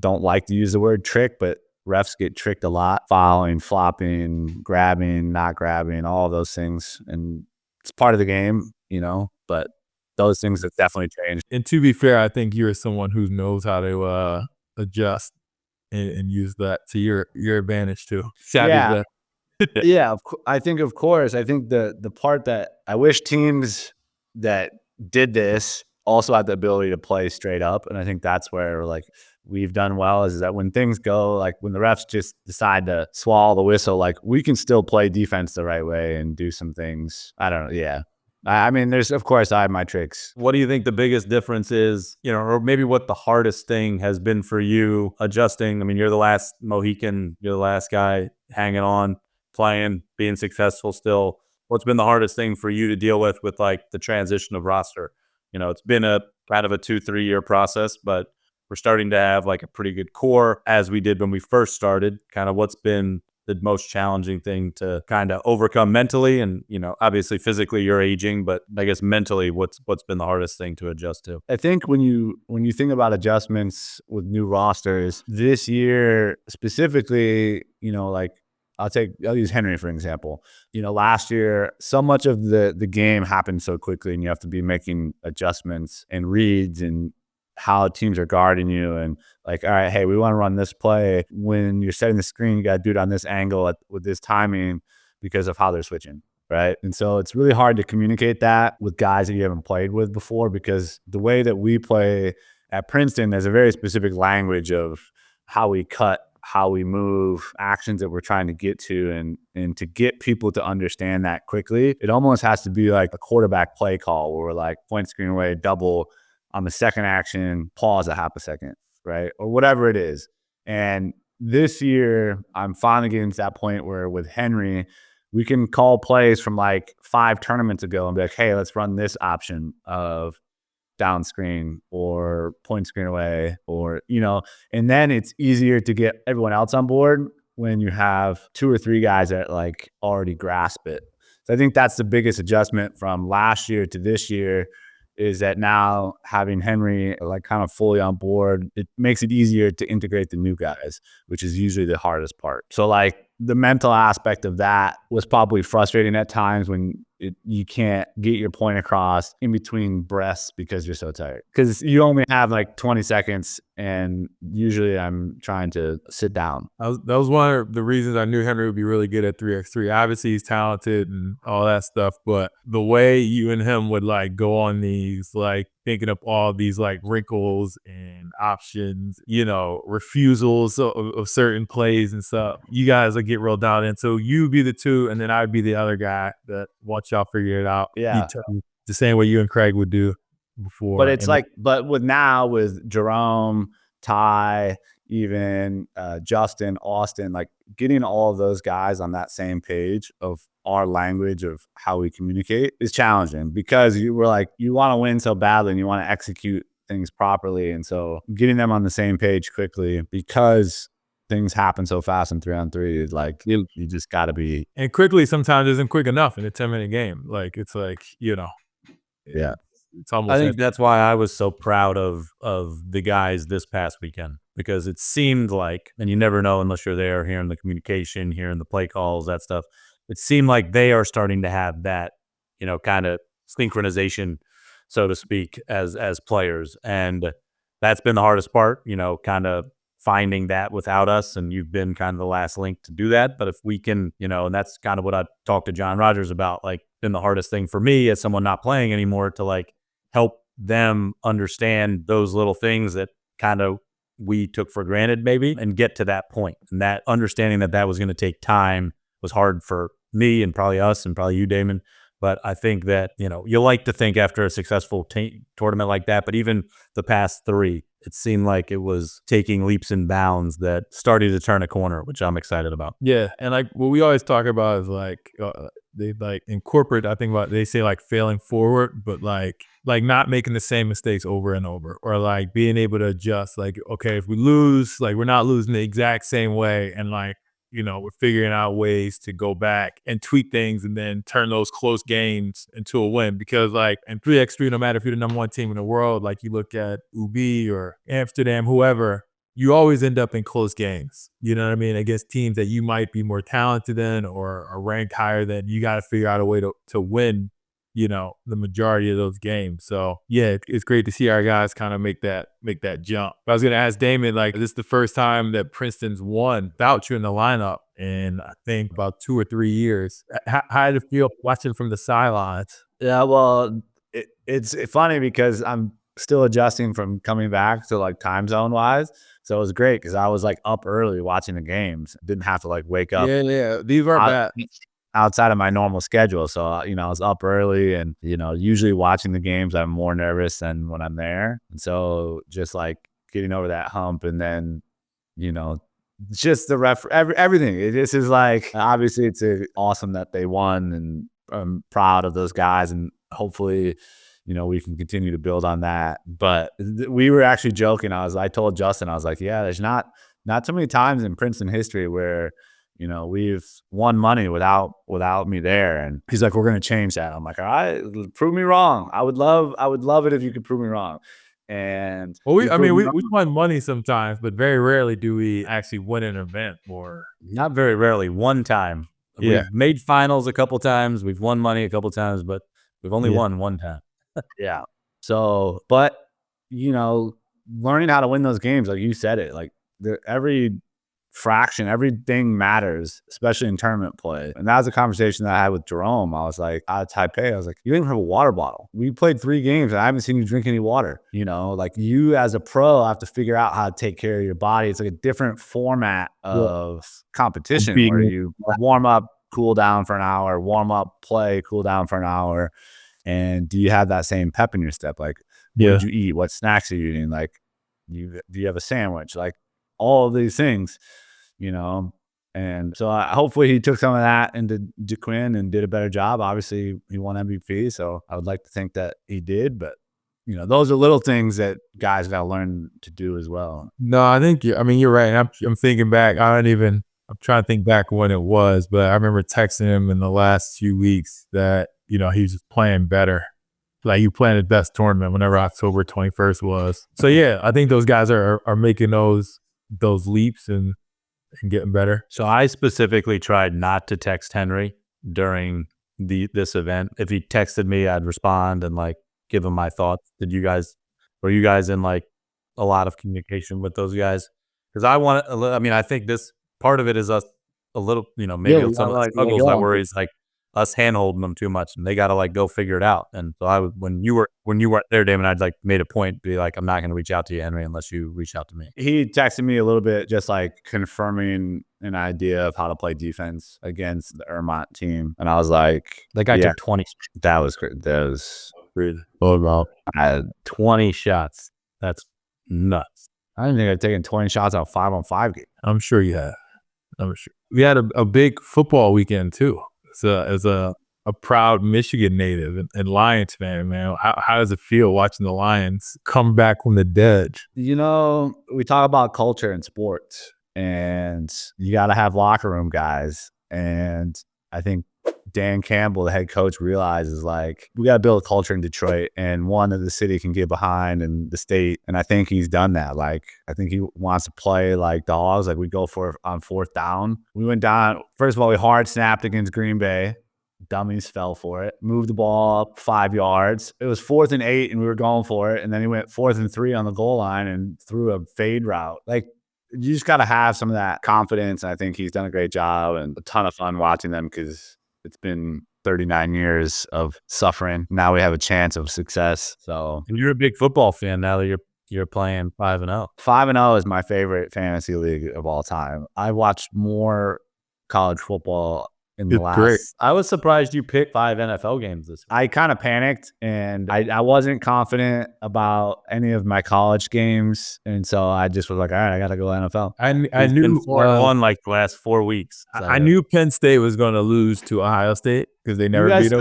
Speaker 2: Don't like to use the word trick, but refs get tricked a lot, fouling, flopping, grabbing, not grabbing, all of those things. And it's part of the game, but those things have definitely changed.
Speaker 1: And to be fair, I think you're someone who knows how to adjust and use that to your advantage too.
Speaker 2: Yeah, yeah. I think the part that I wish teams that did this also had the ability to play straight up, and I think that's where like we've done well is that when things go, like when the refs just decide to swallow the whistle, like we can still play defense the right way and do some things. I don't know. Yeah. I mean, of course, I have my tricks.
Speaker 3: What do you think the biggest difference is, or maybe what the hardest thing has been for you adjusting? I mean, you're the last Mohican, you're the last guy hanging on, playing, being successful still. What's been the hardest thing for you to deal with like the transition of roster? It's been a kind of a 2-3 year process, but we're starting to have like a pretty good core as we did when we first started. Kind of what's been the most challenging thing to kind of overcome mentally, and obviously physically you're aging, but I guess mentally what's been the hardest thing to adjust to?
Speaker 2: I think when you think about adjustments with new rosters this year specifically, like I'll use Henry for example. Last year so much of the game happened so quickly, and you have to be making adjustments and reads and how teams are guarding you, and like, all right, hey, we want to run this play. When you're setting the screen, you got to do it on this angle with this timing because of how they're switching. Right. And so it's really hard to communicate that with guys that you haven't played with before, because the way that we play at Princeton, there's a very specific language of how we cut, how we move, actions that we're trying to get to. And to get people to understand that quickly, it almost has to be like a quarterback play call where we're like point screen away, double on the second action, pause a half a second, right? Or whatever it is. And this year, I'm finally getting to that point where with Henry, we can call plays from like 5 tournaments ago and be like, hey, let's run this option of down screen or point screen away, or, and then it's easier to get everyone else on board when you have 2 or 3 guys that like already grasp it. So I think that's the biggest adjustment from last year to this year, is that now having Henry like kind of fully on board, it makes it easier to integrate the new guys, which is usually the hardest part. So like the mental aspect of that was probably frustrating at times when you can't get your point across in between breaths because you're so tired. Because you only have like 20 seconds, and usually I'm trying to sit down.
Speaker 1: That was one of the reasons I knew Henry would be really good at 3x3. Obviously, he's talented and all that stuff, but the way you and him would like go on these, like thinking of all these like wrinkles and options, refusals of certain plays and stuff, you guys would get real down in. So you'd be the 2, and then I'd be the other guy that once y'all figure it out,
Speaker 2: Yeah,
Speaker 1: the same way you and Craig would do before.
Speaker 2: But it's but with Jerome, Ty, even Justin, Austin, like getting all of those guys on that same page of our language of how we communicate is challenging, because you want to win so badly and you want to execute things properly. And so getting them on the same page quickly, because things happen so fast in 3-on-3, is like, you just got to be.
Speaker 1: And quickly sometimes isn't quick enough in a 10-minute game. Like, it's like,
Speaker 2: Yeah.
Speaker 1: It's almost.
Speaker 3: I think that's why I was so proud of the guys this past weekend, because it seemed like, and you never know unless you're there, hearing the communication, hearing the play calls, that stuff. It seemed like they are starting to have that, kind of synchronization, so to speak, as players. And that's been the hardest part, kind of finding that without us. And you've been kind of the last link to do that. But if we can, and that's kind of what I talked to John Rogers about, like, been the hardest thing for me as someone not playing anymore, to like help them understand those little things that kind of we took for granted maybe, and get to that point. And that understanding that was going to take time was hard for me and probably us and probably you, Damon. But I think that, you like to think after a successful tournament like that, but even the past 3, it seemed like it was taking leaps and bounds that started to turn a corner, which I'm excited about.
Speaker 1: Yeah. And like what we always talk about is like, they like in corporate, I think about, they say like failing forward, but like not making the same mistakes over and over, or like being able to adjust, like, okay, if we lose, like we're not losing the exact same way. And like, we're figuring out ways to go back and tweak things and then turn those close games into a win. Because like in 3x3, no matter if you're the number 1 team in the world, like you look at UB or Amsterdam, whoever, you always end up in close games, against teams that you might be more talented than or are ranked higher than. You got to figure out a way to win, the majority of those games. So yeah, it's great to see our guys kind of make that jump. But I was going to ask Damon, like, this is the first time that Princeton's won without you in the lineup in, I think, about 2 or 3 years. How did it feel watching from the sidelines?
Speaker 2: Yeah, well, it's funny because I'm still adjusting from coming back to like time zone wise. So it was great because I was like up early watching the games. Didn't have to like wake up.
Speaker 1: Yeah. These are bad.
Speaker 2: Outside of my normal schedule. So, I was up early, and, usually watching the games, I'm more nervous than when I'm there. And so just like getting over that hump, and then, just the everything. This is like, obviously it's awesome that they won, and I'm proud of those guys, and hopefully, we can continue to build on that. But we were actually joking. I told Justin, I was like, yeah, there's not too many times in Princeton history where, we've won money without me there. And he's like, we're going to change that. I'm like, all right, prove me wrong. I would love it if you could prove me wrong. And
Speaker 1: we won money sometimes, but very rarely do we actually win an event. Or
Speaker 3: not very rarely. One time.
Speaker 1: Yeah.
Speaker 3: We've made finals a couple times. We've won money a couple times, but we've only won one time.
Speaker 2: Yeah. So, but, learning how to win those games, like you said it, like every fraction, everything matters, especially in tournament play. And that was a conversation that I had with Jerome. I was like, out of Taipei, I was like, you didn't have a water bottle. We played 3 games and I haven't seen you drink any water. You know, like you as a pro have to figure out how to take care of your body. It's like a different format of competition where you warm up, cool down for an hour, warm up, play, cool down for an hour. And do you have that same pep in your step? Like, what did you eat? What snacks are you eating? Like, do you have a sandwich? Like, all of these things, you know. And so hopefully he took some of that into DeQuinn and did a better job. Obviously, he won MVP, so I would like to think that he did. But, you know, those are little things that guys got to learn to do as well.
Speaker 1: No, I think you're right. I'm thinking back. I'm trying to think back when it was, but I remember texting him in the last few weeks that, you know, he was just playing better. Like, you playing the best tournament whenever October 21st was. So yeah, I think those guys are making those leaps and getting better.
Speaker 3: So I specifically tried not to text Henry during this event. If he texted me, I'd respond and like give him my thoughts. Were you guys in like a lot of communication with those guys? Because I think this part of it is us a little, you know, maybe some of the struggles that worries like us hand-holding them too much, and they got to like go figure it out. And so when you weren't there, Damon, I'd like made a point to be like, I'm not going to reach out to you, Henry, unless you reach out to me.
Speaker 2: He texted me a little bit, just like confirming an idea of how to play defense against the Vermont team, and I was like,
Speaker 3: that guy took 20.
Speaker 2: That was great. That was
Speaker 3: Crazy.
Speaker 2: I
Speaker 3: had 20 shots. That's nuts.
Speaker 2: I didn't think I'd taken 20 shots out 5-on-5 game.
Speaker 1: I'm sure you have. I'm sure. We had a big football weekend too. As a proud Michigan native and Lions fan, man, how does it feel watching the Lions come back from the dead?
Speaker 2: You know, we talk about culture in sports, and you got to have locker room guys. And I think Dan Campbell, the head coach, realizes like we got to build a culture in Detroit, and one that the city can get behind and the state. And I think he's done that. Like, I think he wants to play like dogs. Like, we go for on 4th down. We went down. First of all, we hard snapped against Green Bay. Dummies fell for it. Moved the ball up 5 yards. It was 4th and 8, and we were going for it. And then he went 4th and 3 on the goal line and threw a fade route. Like, you just got to have some of that confidence. And I think he's done a great job, and a ton of fun watching them because it's been 39 years of suffering. Now we have a chance of success. So,
Speaker 3: and you're a big football fan now that you're playing 5-0.
Speaker 2: 5-0 is my favorite fantasy league of all time. I watched more college football in the last.
Speaker 1: Great.
Speaker 3: I was surprised you picked 5 NFL games this week.
Speaker 2: I kind of panicked, and I wasn't confident about any of my college games, and so I just was like, all right, I got to go NFL.
Speaker 1: I knew
Speaker 3: 4-1 like the last 4 weeks. So.
Speaker 1: I knew Penn State was going to lose to Ohio State because they never beat them.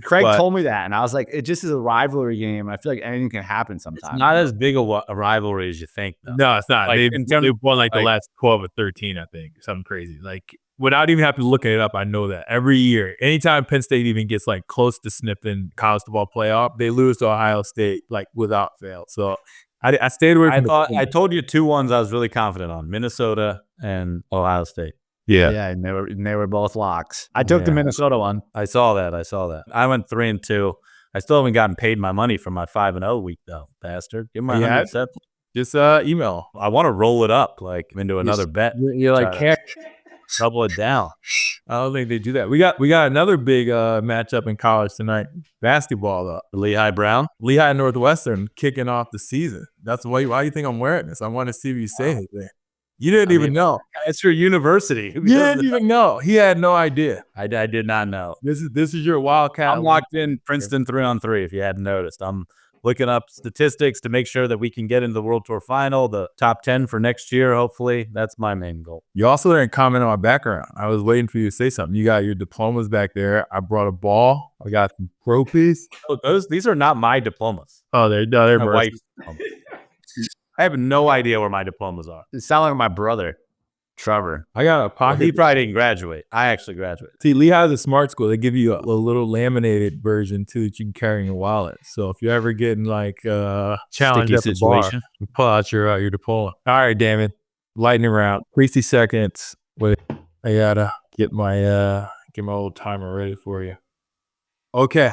Speaker 2: Craig told me that, and I was like, it just is a rivalry game. I feel like anything can happen sometimes.
Speaker 3: It's not as big a rivalry as you think, though.
Speaker 1: No, it's not.
Speaker 3: Like,
Speaker 1: They've won like the last 12 or 13, I think. Something crazy. Like, without even having to look it up, I know that every year, anytime Penn State even gets like close to sniffing college football playoff, they lose to Ohio State like without fail. So I stayed away from
Speaker 3: I told you 2 ones I was really confident on: Minnesota and Ohio State.
Speaker 2: Yeah, and they were both locks. I took the Minnesota one.
Speaker 3: I saw that. I went 3-2. I still haven't gotten paid my money for my 5-0 week though, bastard. Give me my 100 cents.
Speaker 1: Just email.
Speaker 3: I want to roll it up like into another bet.
Speaker 1: You're like, can't
Speaker 3: double it down.
Speaker 1: I don't think they do that. We got another big matchup in college tonight. Basketball,
Speaker 3: Lehigh Brown,
Speaker 1: Lehigh Northwestern kicking off the season. That's why you think I'm wearing this. I want to see if you say anything. You didn't even know.
Speaker 3: It's your university.
Speaker 1: You didn't even know. He had no idea.
Speaker 3: I did not know.
Speaker 1: This is your Wildcat.
Speaker 3: I'm locked in Princeton 3-on-3. If you hadn't noticed, I'm looking up statistics to make sure that we can get into the World Tour final, the top 10 for next year, hopefully. That's my main goal.
Speaker 1: You also didn't comment on my background. I was waiting for you to say something. You got your diplomas back there. I brought a ball. I got some trophies.
Speaker 3: These are not my diplomas.
Speaker 1: Oh, they're
Speaker 3: my wife's diplomas. I have no idea where my diplomas are.
Speaker 2: It sounded like my brother, Trevor.
Speaker 1: I got a pocket.
Speaker 3: He probably didn't graduate. I actually graduated.
Speaker 1: See, Lehigh's a smart school. They give you a little laminated version too that you can carry in your wallet. So if you're ever getting like challenged at the bar, you pull out your diploma. All right, Damon. Lightning round. 60 seconds. Wait, I gotta get my old timer ready for you. Okay.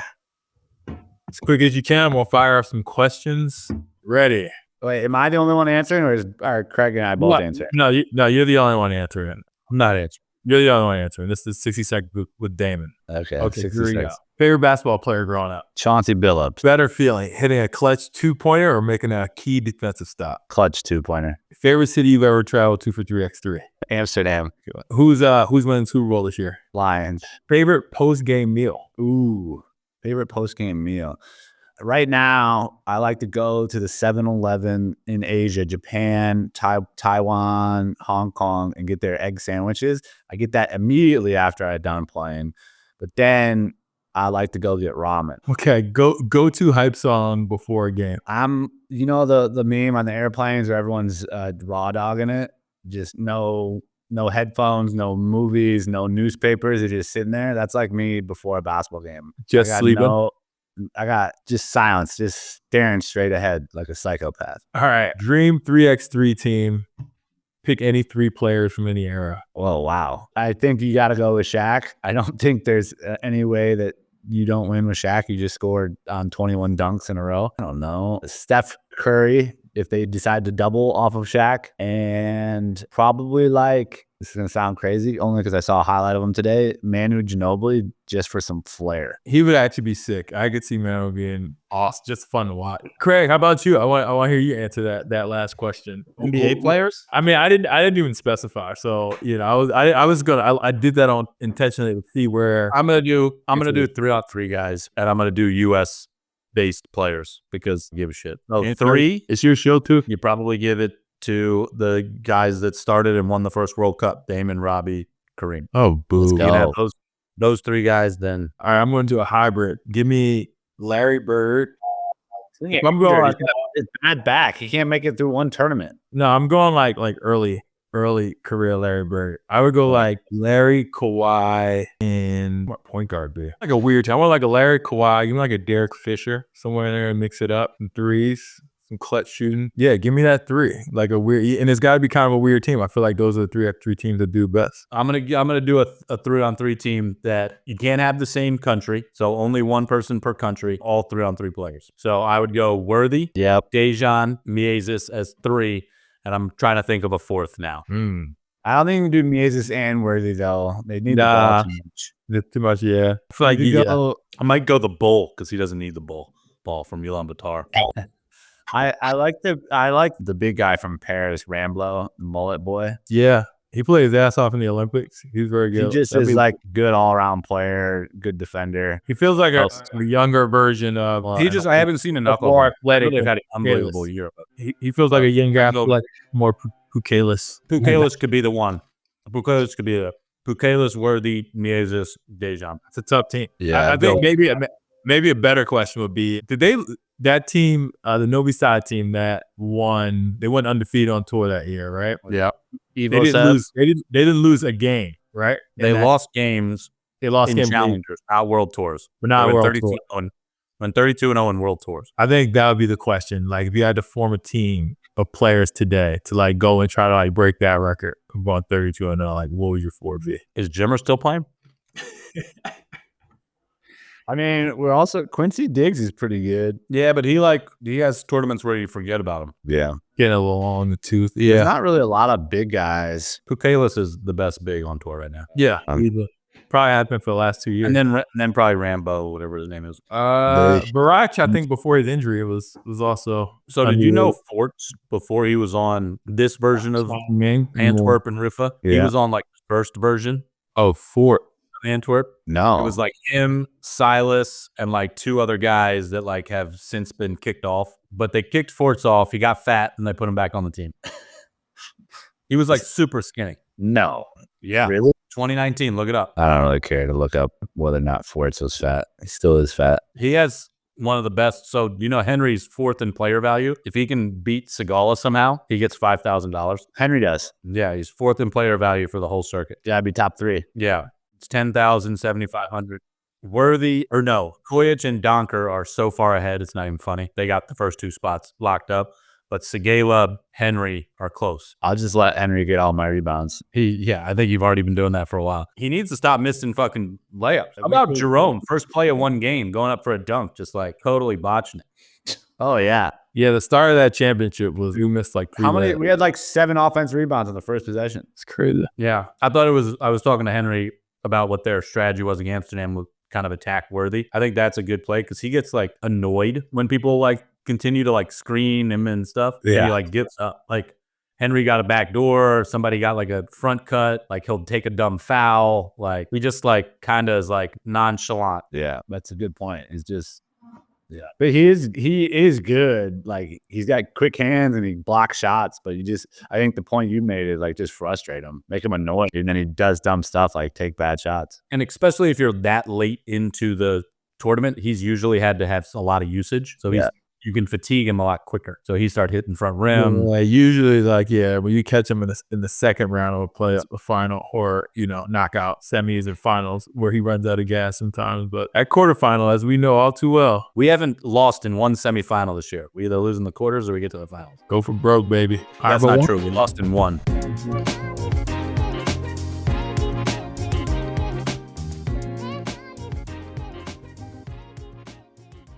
Speaker 1: As quick as you can, we'll fire off some questions. Ready.
Speaker 2: Wait, am I the only one answering, or are Craig and I both answering?
Speaker 1: No, you're the only one answering.
Speaker 3: I'm not answering.
Speaker 1: You're the only one answering. This is 60 seconds with Damon.
Speaker 2: Okay,
Speaker 1: Okay,
Speaker 2: 66.
Speaker 1: here we go. Favorite basketball player growing up?
Speaker 2: Chauncey Billups.
Speaker 1: Better feeling, hitting a clutch 2-pointer or making a key defensive stop?
Speaker 2: Clutch 2-pointer.
Speaker 1: Favorite city you've ever traveled to for 3x3?
Speaker 2: Amsterdam.
Speaker 1: Who's winning Super Bowl this year?
Speaker 2: Lions.
Speaker 1: Favorite post-game meal?
Speaker 2: Ooh, favorite post-game meal. Right now, I like to go to the 7-Eleven in Asia, Japan, Taiwan, Hong Kong, and get their egg sandwiches. I get that immediately after I'm done playing. But then I like to go get ramen.
Speaker 1: Okay, go to hype song before a game.
Speaker 2: The meme on the airplanes where everyone's raw dogging it. Just no headphones, no movies, no newspapers. They're just sitting there. That's like me before a basketball game.
Speaker 1: Just sleeping.
Speaker 2: I got just silence, just staring straight ahead like a psychopath.
Speaker 1: All right, dream 3x3 team. Pick any 3 players from any era.
Speaker 2: Oh, wow. I think you got to go with Shaq. I don't think there's any way that you don't win with Shaq. You just scored on 21 dunks in a row. I don't know. Steph Curry, if they decide to double off of Shaq, and probably this is going to sound crazy, only because I saw a highlight of him today, Manu Ginobili, just for some flair.
Speaker 1: He would actually be sick. I could see Manu being awesome, just fun to watch. Craig, how about you? I want to hear you answer that last question.
Speaker 3: NBA players?
Speaker 1: I mean, I didn't even specify. So, I did that on intentionally to see where
Speaker 3: I'm gonna do 3-on-3 guys, and I'm gonna do US based players because I give a shit.
Speaker 1: Oh,
Speaker 3: 3,
Speaker 1: it's your show too.
Speaker 3: you probably give it to the guys that started and won the first World Cup, Damon, Robbie, Kareem.
Speaker 1: Oh, boo.
Speaker 2: Let's
Speaker 3: You
Speaker 2: go.
Speaker 3: can have those 3 guys, then
Speaker 1: All right, I'm going to do a hybrid. Give me Larry Bird.
Speaker 2: I'm going it's bad back. He can't make it through one tournament.
Speaker 1: No, I'm going like early career Larry Bird. I would go like Larry, Kawhi, and what point guard be? Like a weird time. I want like a Larry, Kawhi, give me like a Derek Fisher somewhere in there and mix it up. Some threes, some clutch shooting. Yeah, give me that 3. Like a weird, and it's got to be kind of a weird team. I feel like those are the 3x3 teams that do best.
Speaker 3: I'm gonna do a 3-on-3 team that you can't have the same country, so only one person per country, all 3-on-3 players. So I would go Worthy,
Speaker 2: Yep.
Speaker 3: Dejan, Miezis as 3, and I'm trying to think of a 4th now.
Speaker 2: I don't think you can do Miezis and Worthy, though. They need the
Speaker 1: Nah.
Speaker 2: ball too much.
Speaker 1: It's too much, yeah. I feel like
Speaker 2: You go-
Speaker 3: I might go the Bull because he doesn't need the ball from Ulaanbaatar.
Speaker 2: I like the big guy from Paris, Ramblo, the mullet boy.
Speaker 1: yeah. He played his ass off in the Olympics. He's very good.
Speaker 2: He just
Speaker 1: That'd
Speaker 2: is
Speaker 1: be-
Speaker 2: like good all around player, good defender.
Speaker 1: He feels like a younger version of.
Speaker 3: I haven't seen enough of
Speaker 1: more
Speaker 3: him.
Speaker 1: athletic.
Speaker 3: They've had an
Speaker 1: and
Speaker 3: unbelievable
Speaker 1: fearless.
Speaker 3: year.
Speaker 1: He feels like a younger, athletic, more Pukelis.
Speaker 3: Pukelis could be the one. Pukelis, Worthy, Miezis, Dejan.
Speaker 1: It's a tough team.
Speaker 2: Yeah,
Speaker 1: I think maybe a better question would be: that team, the Novi Sad team that won? They went undefeated on tour that year, right?
Speaker 3: Yeah.
Speaker 1: They didn't lose. They didn't lose a game, right?
Speaker 3: They lost games
Speaker 1: They lost
Speaker 3: in
Speaker 1: games,
Speaker 3: challengers, not world tours.
Speaker 1: but not
Speaker 3: They
Speaker 1: world
Speaker 3: went
Speaker 1: tour.
Speaker 3: went 32-0 in world tours.
Speaker 1: I think that would be the question. Like, if you had to form a team of players today to like go and try to like break that record of going 32-0, like what would your 4 be?
Speaker 3: Is Jimmer still playing?
Speaker 2: I mean, we're also Quincy Diggs is pretty good.
Speaker 3: Yeah, but he has tournaments where you forget about him.
Speaker 2: Yeah.
Speaker 1: Getting a little long in the tooth.
Speaker 2: There's not really a lot of big guys.
Speaker 3: Pukelis is the best big on tour right now.
Speaker 1: Yeah. Probably has been for the last 2 years.
Speaker 3: And then probably Rambo, whatever his name is.
Speaker 1: Barach, I think before his injury was also.
Speaker 3: So did you know Forts before he was on this version of Antwerp and Riffa? He
Speaker 2: Yeah.
Speaker 3: was on like the first version
Speaker 1: Oh, Fort.
Speaker 3: of Antwerp.
Speaker 2: No.
Speaker 3: It was like him, Silas, and like 2 other guys that like have since been kicked off. But they kicked Forts off. He got fat, and they put him back on the team. He was like super skinny.
Speaker 2: No.
Speaker 3: Yeah.
Speaker 2: Really?
Speaker 3: 2019, look it up.
Speaker 2: I don't really care to look up whether or not Forts was fat. He still is fat.
Speaker 3: He has one of the best. So, Henry's 4th in player value. If he can beat Segala somehow, he gets $5,000.
Speaker 2: Henry does.
Speaker 3: Yeah, he's 4th in player value for the whole circuit.
Speaker 2: Yeah, I'd be top 3.
Speaker 3: Yeah, it's 10,000, 7,500. Kojic and Donker are so far ahead, it's not even funny. They got the first 2 spots locked up. But Segala, Henry are close.
Speaker 2: I'll just let Henry get all my rebounds.
Speaker 3: I think you've already been doing that for a while. He needs to stop missing fucking layups. How about Jerome? First play of one game, going up for a dunk, just like totally botching it.
Speaker 2: Oh yeah.
Speaker 1: Yeah, the start of that championship was you missed like 3
Speaker 2: How many?
Speaker 1: layups.
Speaker 2: We had like 7 offensive rebounds on the first possession.
Speaker 1: It's crazy.
Speaker 3: Yeah. I was talking to Henry about what their strategy was against Amsterdam was kind of attack worthy. I think that's a good play because he gets like annoyed when people like continue to like screen him and stuff. And
Speaker 2: Yeah.
Speaker 3: he like gets up. Like Henry got a back door, somebody got like a front cut, like he'll take a dumb foul. Like he just like kind of is like nonchalant.
Speaker 2: Yeah, that's a good point. It's just, yeah, but he is good. Like he's got quick hands and he blocks shots. But I think the point you made is like just frustrate him, make him annoyed, and then he does dumb stuff like take bad shots.
Speaker 3: And especially if you're that late into the tournament, he's usually had to have a lot of usage. So you can fatigue him a lot quicker. So he started hitting front rim.
Speaker 1: Usually, like, when you catch him in the second round of a playoff, a final, or knockout semis or finals, where he runs out of gas sometimes. But at quarterfinal, as we know all too well,
Speaker 3: We haven't lost in one semifinal this year. We either lose in the quarters or we get to the finals.
Speaker 1: go for broke, baby.
Speaker 3: That's not true. We lost in one.